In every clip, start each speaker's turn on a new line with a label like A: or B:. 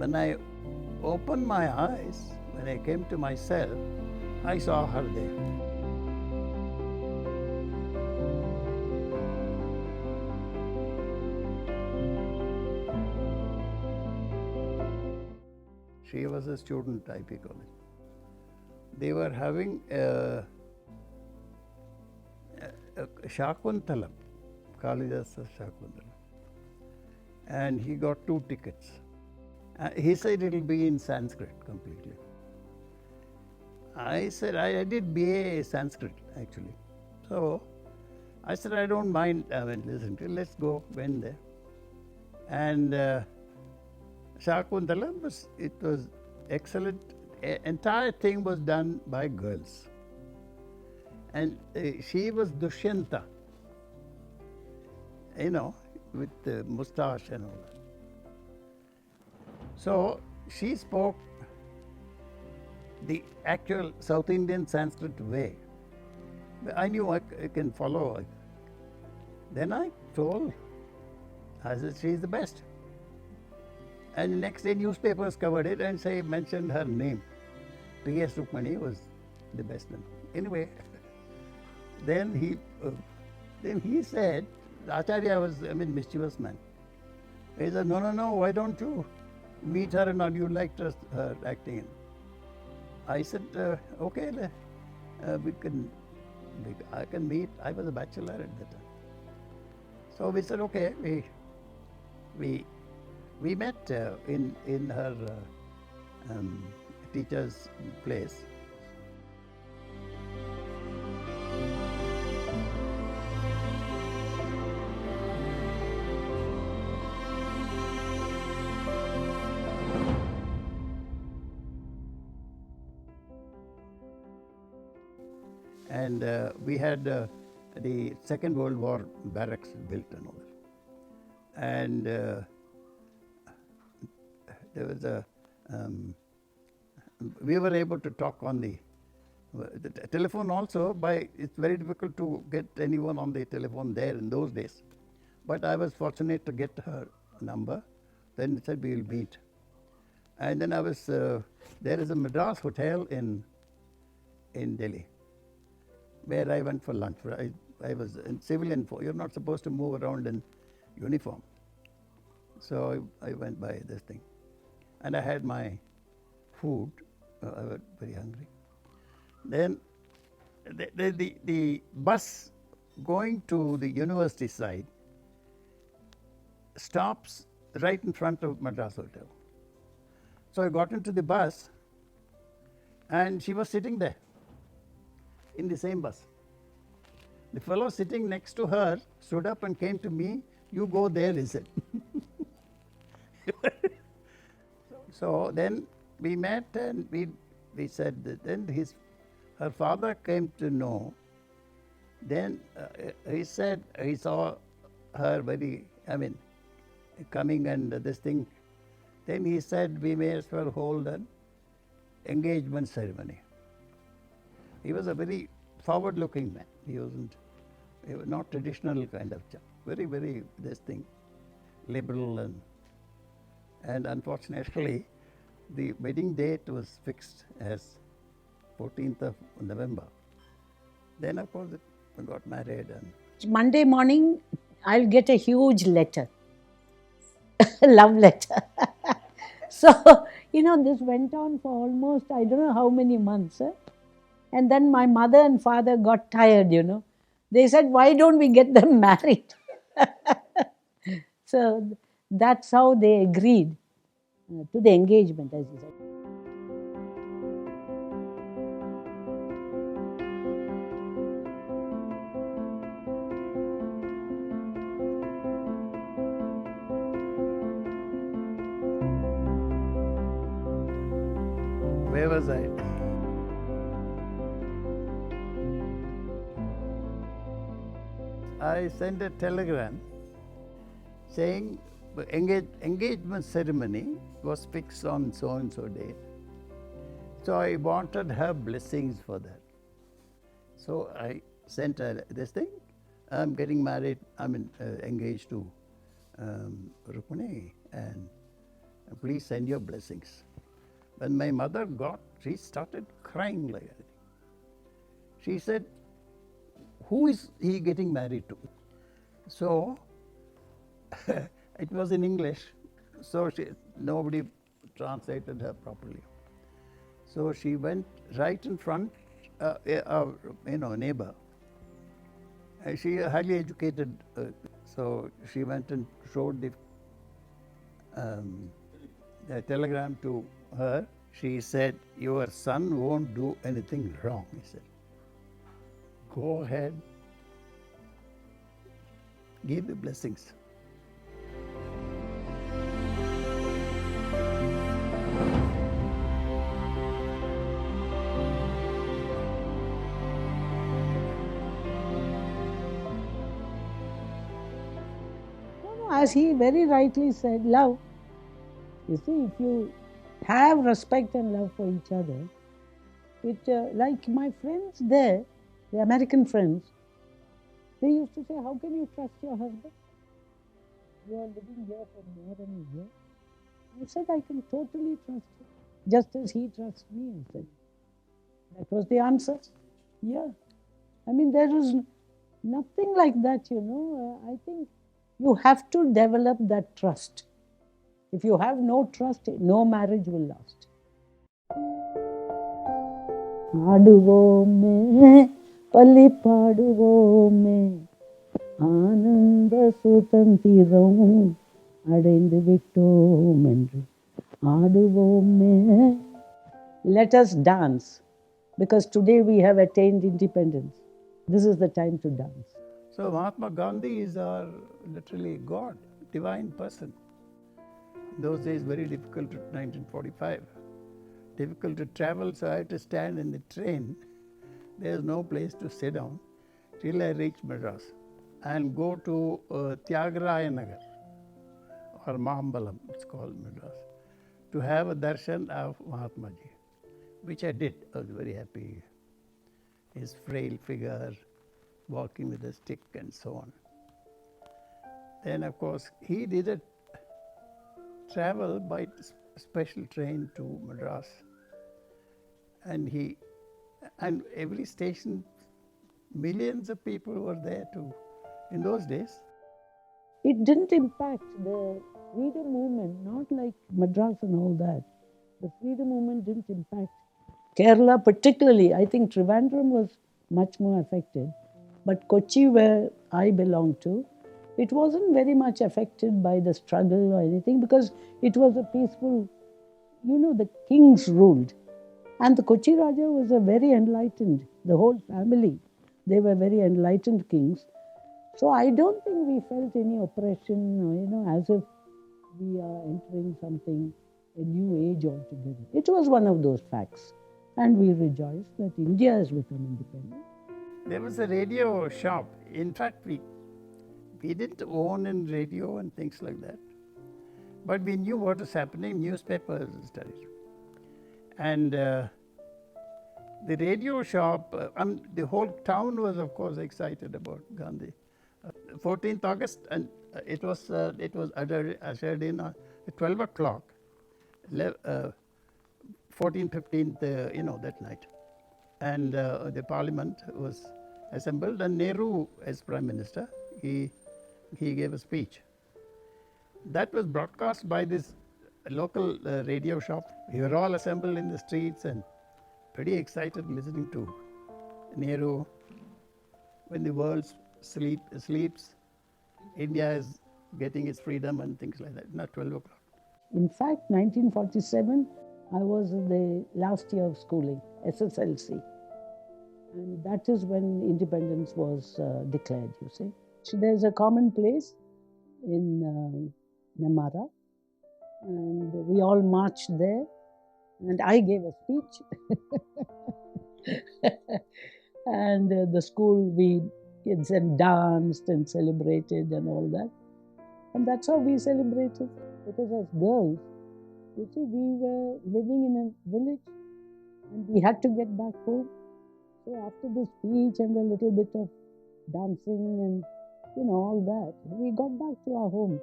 A: when I opened my eyes, when I came to myself, I saw her there. She was a student at IP college. They were having a Shakuntalam, Kalidasa Shakuntalam. And he got 2 tickets. He said it will be in Sanskrit completely. I said, I did BA Sanskrit actually. So I said, I don't mind listening to it. Let's go. Went there. And Shakuntalam was excellent. Entire thing was done by girls. And she was Dushyanta, with the moustache and all that. So she spoke the actual South Indian Sanskrit way. I knew I can follow. Then I told, I said, she's the best. And the next day newspapers covered it and mentioned her name. T.S Rukmani was the best one. Anyway, then he said, Acharya was, mischievous man. He said, no, why don't you meet her and all? You liked her acting. I said, okay, I can meet. I was a bachelor at that time. So we said, okay, we met in her teacher's place. And we had the Second World War barracks built and all that. And there was we were able to talk on the telephone also. It's very difficult to get anyone on the telephone there in those days. But I was fortunate to get her number. Then it said we will meet. And then there is a Madras hotel in Delhi, where I went for lunch. I was in civilian. You're not supposed to move around in uniform. So I went by this thing. And I had my food. I was very hungry. Then the bus going to the university side stops right in front of Madras Hotel. So I got into the bus and she was sitting there in the same bus. The fellow sitting next to her stood up and came to me, you go there, he said. So then we met and we said that then her father came to know. Then he said he saw her coming and this thing. Then he said we may as well hold an engagement ceremony. He was a very forward-looking man. He was not traditional kind of chap. Very, very liberal and unfortunately, the wedding date was fixed as 14th of November. Then, of course, we got married. And
B: Monday morning, I'll get a huge letter, love letter. So, this went on for almost, I don't know how many months. And then my mother and father got tired, They said, why don't we get them married? So that's how they agreed to the engagement, as you said.
A: where was I? I sent a telegram saying engagement ceremony was fixed on so and so date. So I wanted her blessings for that. So I sent her this thing. I'm getting married. I'm engaged to Rukmani, and Please send your blessings. When my mother got, she started crying like anything. She said, who is he getting married to? So, it was in English, so nobody translated her properly. So she went right in front, neighbor. She highly educated, so she went and showed the telegram to her. She said, your son won't do anything wrong, he said. Go ahead, give the blessings.
B: As he very rightly said, love. You see, if you have respect and love for each other, like my friends there, the American friends, they used to say, how can you trust your husband? You are living here for more than a year. I said, I can totally trust him, just as he trusts me, I said. That was the answer. Yeah. I mean, there is nothing like that, I think you have to develop that trust. If you have no trust, no marriage will last. ஆடுவோமே பள்ளி பாடுவோமே ஆனந்த சுதந்திரம் அடைந்து விட்டோம் என்று ஆடுவோமே. Let us dance, because today we have attained independence. This is the time to dance.
A: So Mahatma Gandhi is our literally God, divine person. Those days very difficult, 1945. Difficult to travel, so I had to stand in the train. There's no place to sit down till I reach Madras and go to Tyagaraja Nagar or Mahambalam, it's called Madras, to have a darshan of Mahatma Ji, which I did. I was very happy. His frail figure, walking with a stick and so on. Then, of course, he didn't travel by special train to Madras. And every station, millions of people were there too. In those days,
B: it didn't impact the freedom movement, not like Madras and all that. The freedom movement didn't impact Kerala particularly. I think Trivandrum was much more affected. But Kochi, where I belong to, it wasn't very much affected by the struggle or anything, because it was a peaceful, the kings ruled. And the Kochi Raja was a very enlightened, the whole family, they were very enlightened kings. So I don't think we felt any oppression, as if we are entering something, a new age altogether. It was one of those facts. And we rejoice that India has become independent.
A: There was a radio shop. In fact, we didn't own a radio and things like that. But we knew what was happening, newspapers and studies. And the radio shop, the whole town was, of course, excited about Gandhi. 14th August, and it was ushered in at 12 o'clock, 14th, 15th, that night. And the parliament was assembled, and Nehru, as Prime Minister, he gave a speech. That was broadcast by this local radio shop. We were all assembled in the streets and pretty excited listening to Nehru. When the world sleeps, India is getting its freedom and things like that. Not 12 o'clock.
B: In fact, 1947, I was in the last year of schooling, SSLC. And that is when independence was declared, you see. So there's a common place in Namara, and we all marched there, and I gave a speech. And the school, kids and danced and celebrated and all that. And that's how we celebrated. Because as girls, you see, we were living in a village and we had to get back home. So after the speech and a little bit of dancing and all that, we got back to our homes.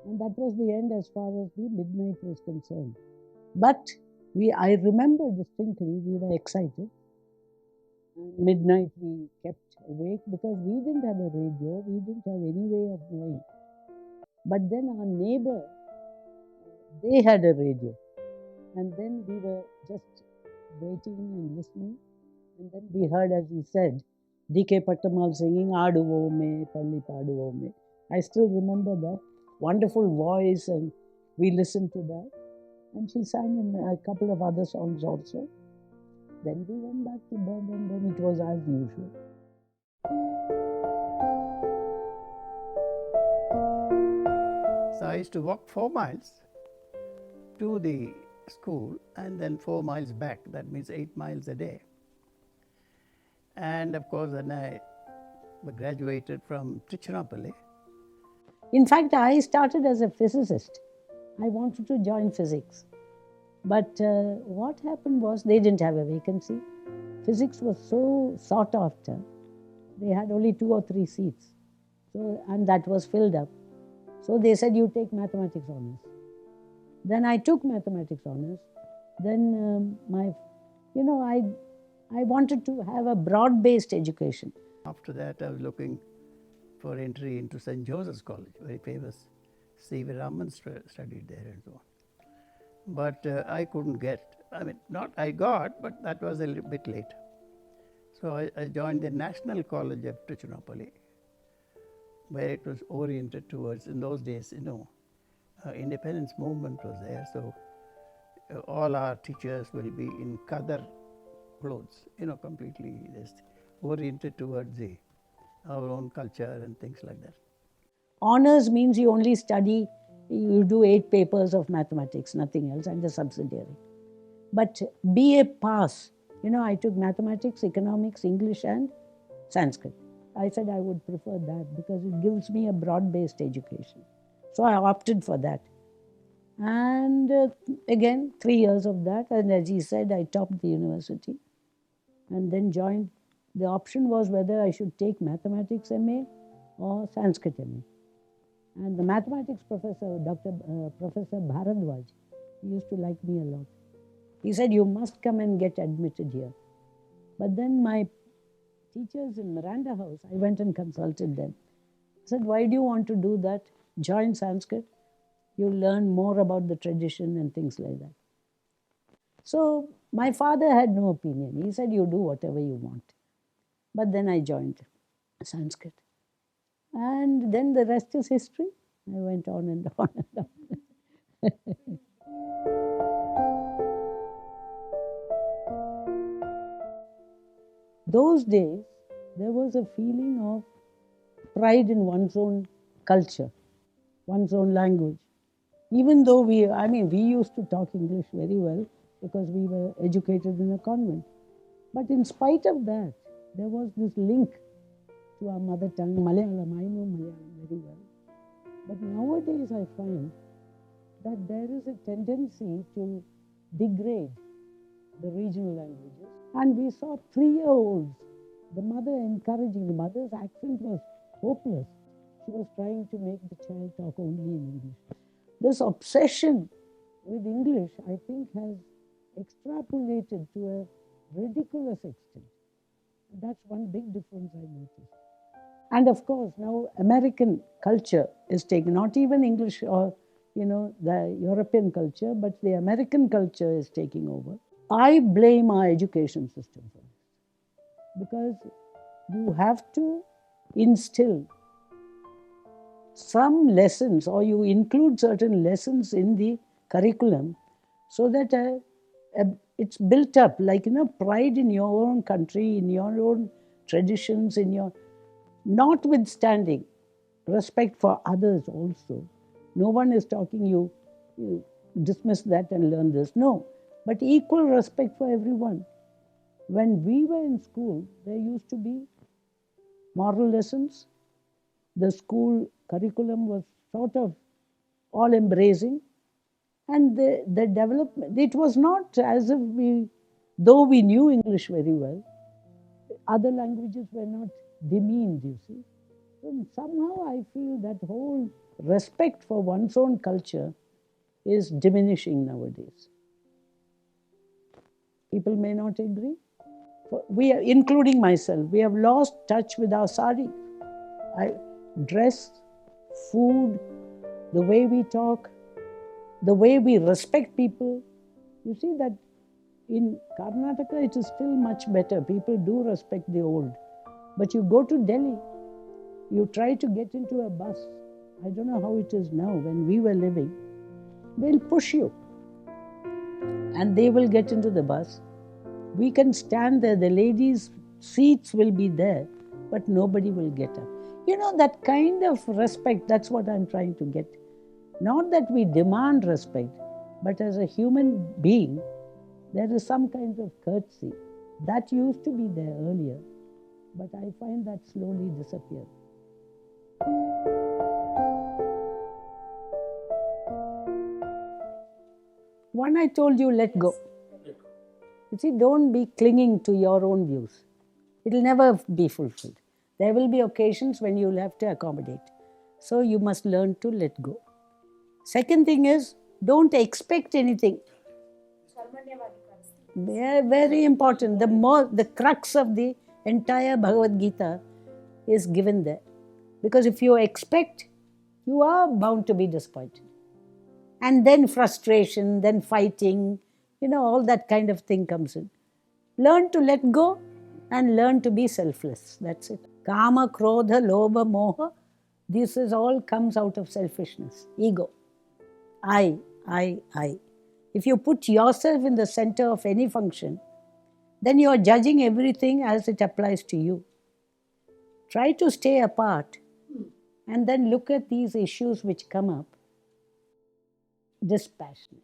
B: And that was the end as far as the midnight was concerned. But I remember distinctly, we were excited. And midnight we kept awake because we didn't have a radio, we didn't have any way of knowing. But then our neighbor, they had a radio. And then we were just waiting and listening. And then we heard, as he said, D.K. Pattamal singing Aduvome, Palli Paduvome. I still remember that wonderful voice, and we listened to that. And she sang a couple of other songs also. Then we went back to bed, and then it was as usual.
A: So I used to walk 4 miles to the school and then 4 miles back. That means 8 miles a day. And of course, then I graduated from Trichur.
B: In fact, I started as a physicist. I wanted to join physics. But what happened was they didn't have a vacancy. Physics was so sought after. They had only 2 or 3 seats. So, and that was filled up. So they said, you take mathematics honors. Then I took mathematics honors. Then I wanted to have a broad-based education.
A: After that, I was looking for entry into St. Joseph's College, very famous. C.V. Raman studied there and so on. But I couldn't get, not I got, but that was a little bit late. So I joined the National College of Trichur, where it was oriented towards, in those days, independence movement was there. So all our teachers will be in Qadar clothes, completely just oriented towards our own culture and things like that.
B: Honors means you only study, you do 8 papers of mathematics, nothing else, and the subsidiary. But BA pass, I took mathematics, economics, English, and Sanskrit. I said I would prefer that because it gives me a broad-based education. So I opted for that. And again, 3 years of that, and as he said, I topped the university and then joined. The option was whether I should take mathematics MA or Sanskrit MA. And the mathematics professor, Professor Bharadwaj, he used to like me a lot. He said, you must come and get admitted here. But then my teachers in Miranda House, I went and consulted them. I said, why do you want to do that? Join Sanskrit. You'll learn more about the tradition and things like that. So my father had no opinion. He said, you do whatever you want. But then I joined Sanskrit. And then the rest is history. I went on and on and on. Those days, there was a feeling of pride in one's own culture, one's own language. Even though we used to talk English very well because we were educated in a convent. But in spite of that, there was this link to our mother tongue, Malayalam. I know Malayalam very well. But nowadays I find that there is a tendency to degrade the regional languages. And we saw 3-year-olds, the mother encouraging, the mother's accent was hopeless. She was trying to make the child talk only in English. This obsession with English, I think, has extrapolated to a ridiculous extent. That's one big difference I noticed. And of course, now American culture is taken, not even English or, the European culture, but the American culture is taking over. I blame our education system for this because you have to instill some lessons or you include certain lessons in the curriculum so that it's built up like, pride in your own country, in your own traditions, notwithstanding respect for others also. No one is talking you dismiss that and learn this. No, but equal respect for everyone. When we were in school, there used to be moral lessons. The school curriculum was sort of all embracing. And the development, it was not as if though we knew English very well, other languages were not demeaned, you see. And somehow I feel that whole respect for one's own culture is diminishing nowadays. People may not agree. We are, including myself, we have lost touch with our sari. Dress, food, the way we talk, the way we respect people. You see that in Karnataka it is still much better. People do respect the old. But you go to Delhi, you try to get into a bus. I don't know how it is now. When we were living, they'll push you and they will get into the bus. We can stand there, the ladies' seats will be there, but nobody will get up. You know, that kind of respect, that's what I'm trying to get. Not that we demand respect, but as a human being, there is some kind of courtesy. That used to be there earlier, but I find that slowly disappeared. One, I told you, let go. You see, don't be clinging to your own views. It will never be fulfilled. There will be occasions when you will have to accommodate. So you must learn to let go. Second thing is, don't expect anything. Very important. The crux of the entire Bhagavad Gita is given there. Because if you expect, you are bound to be disappointed. And then frustration, then fighting, all that kind of thing comes in. Learn to let go and learn to be selfless. That's it. Kama, Krodha, Lobha, Moha, this is all comes out of selfishness, ego. I. If you put yourself in the center of any function, then you are judging everything as it applies to you. Try to stay apart and then look at these issues which come up dispassionately.